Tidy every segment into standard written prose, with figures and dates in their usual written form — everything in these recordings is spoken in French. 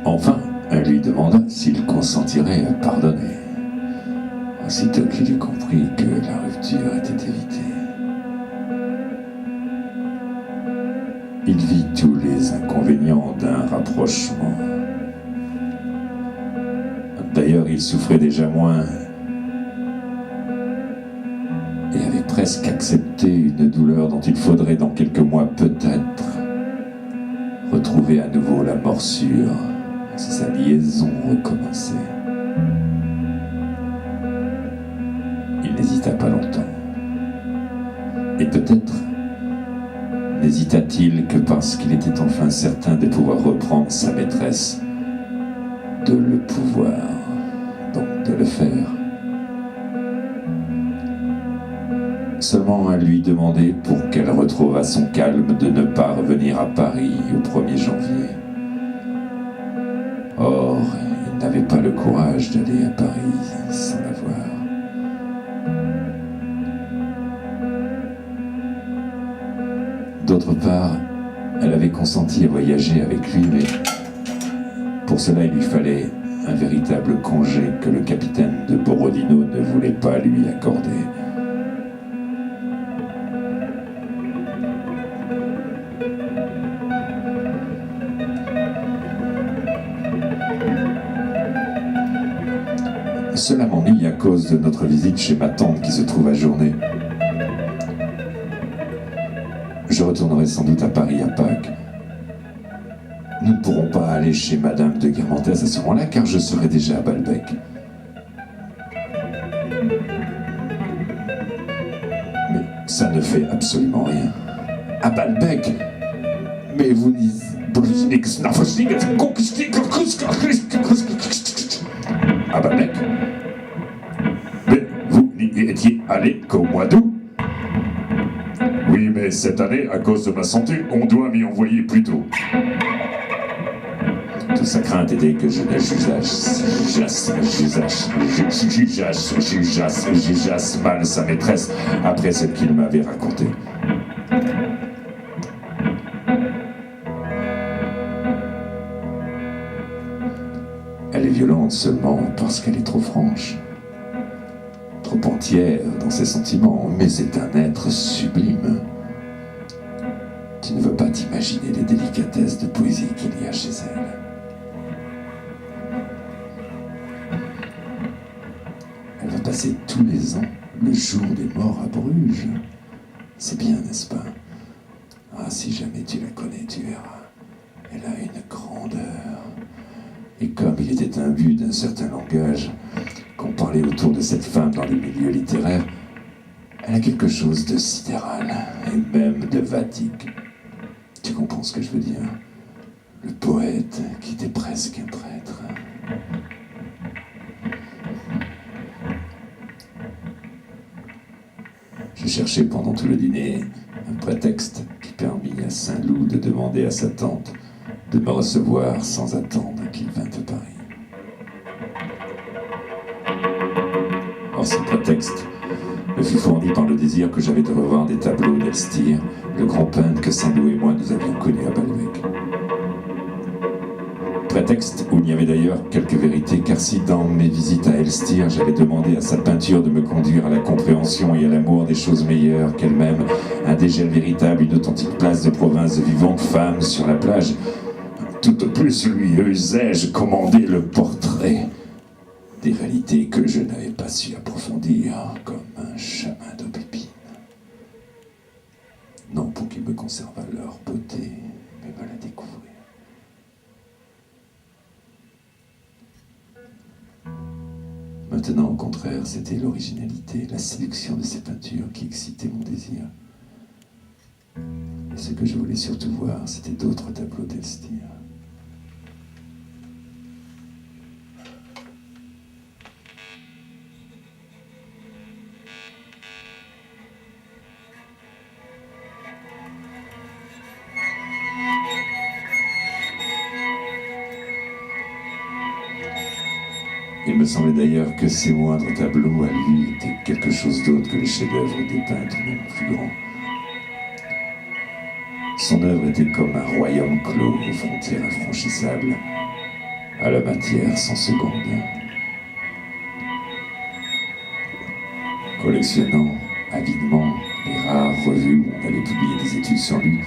Enfin, elle lui demanda s'il consentirait à pardonner. Aussitôt qu'il eut compris que la rupture était évitée, il vit tous les inconvénients d'un rapprochement. D'ailleurs, il souffrait déjà moins et avait presque accepté une douleur dont il faudrait dans quelques mois peut-être retrouver à nouveau la morsure si sa liaison recommençait. Il n'hésita pas longtemps. Et peut-être n'hésita-t-il que parce qu'il était enfin certain de pouvoir reprendre sa maîtresse, de le pouvoir, donc de le faire. Seulement à lui demander, pour qu'elle retrouvât son calme, de ne pas revenir à Paris au 1er janvier. Or, il n'avait pas le courage d'aller à Paris sans la voir. D'autre part, elle avait consenti à voyager avec lui, mais pour cela il lui fallait un véritable congé que le capitaine de Borodino ne voulait pas lui accorder. Cela m'ennuie à cause de notre visite chez ma tante qui se trouve à Journay. Je retournerai sans doute à Paris à Pâques. Nous ne pourrons pas aller chez Madame de Guermantes à ce moment-là car je serai déjà à Balbec. Mais ça ne fait absolument rien. À Balbec? Mais vous dites... À Balbec? Mais vous n'y étiez allé qu'au mois d'août? Oui, mais cette année, à cause de ma santé, on doit m'y envoyer plus tôt. Toute sa crainte était que je ne jugeasse mal sa maîtresse après ce qu'il m'avait raconté. Elle est violente seulement parce qu'elle est trop franche, trop entière dans ses sentiments, mais c'est un être sublime. Tu ne veux pas t'imaginer les délicatesses de poésie qu'il y a chez elle. Elle va passer tous les ans le jour des morts à Bruges. C'est bien, n'est-ce pas? Ah, si jamais tu la connais, tu verras. Elle a une grandeur. Et comme il était imbu d'un certain langage qu'on parlait autour de cette femme dans les milieux littéraires, elle a quelque chose de sidéral et même de vadique. Tu comprends ce que je veux dire? Le poète qui était presque un prêtre. Je cherchais pendant tout le dîner un prétexte qui permit à Saint-Loup de demander à sa tante de me recevoir sans attendre qu'il vînt à Paris. Or, ce prétexte me fut fourni par le désir que j'avais de revoir des tableaux d'Elstir, le grand peintre que Saint-Loup et moi nous avions connu à Balbec. Prétexte où il y avait d'ailleurs quelques vérités, car si dans mes visites à Elstir, j'avais demandé à sa peinture de me conduire à la compréhension et à l'amour des choses meilleures qu'elle-même, un dégel véritable, une authentique place de province de vivantes femmes sur la plage, tout au plus lui osais-je commander le portrait des réalités que je n'avais pas su approfondir comme un chemin d'aubépine. Non pour qu'il me conservât leur beauté, mais me la découvrir. Maintenant, au contraire, c'était l'originalité, la séduction de ces peintures qui excitaient mon désir. Et ce que je voulais surtout voir, c'était d'autres tableaux d'Elstir. Il me semblait d'ailleurs que ces moindres tableaux, à lui, étaient quelque chose d'autre que les chefs-d'œuvre des peintres, même plus grands. Son œuvre était comme un royaume clos aux frontières infranchissables, à la matière sans seconde. Collectionnant avidement les rares revues où on avait publié des études sur lui,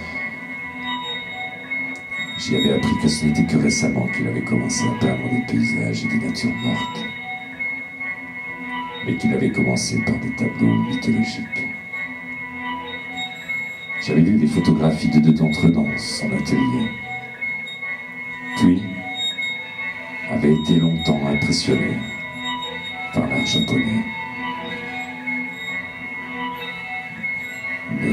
j'y avais appris que ce n'était que récemment qu'il avait commencé à peindre des paysages et des natures mortes, mais qu'il avait commencé par des tableaux mythologiques. J'avais lu les photographies de deux d'entre eux dans son atelier, puis avait été longtemps impressionné par l'art japonais. Mais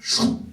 Chou.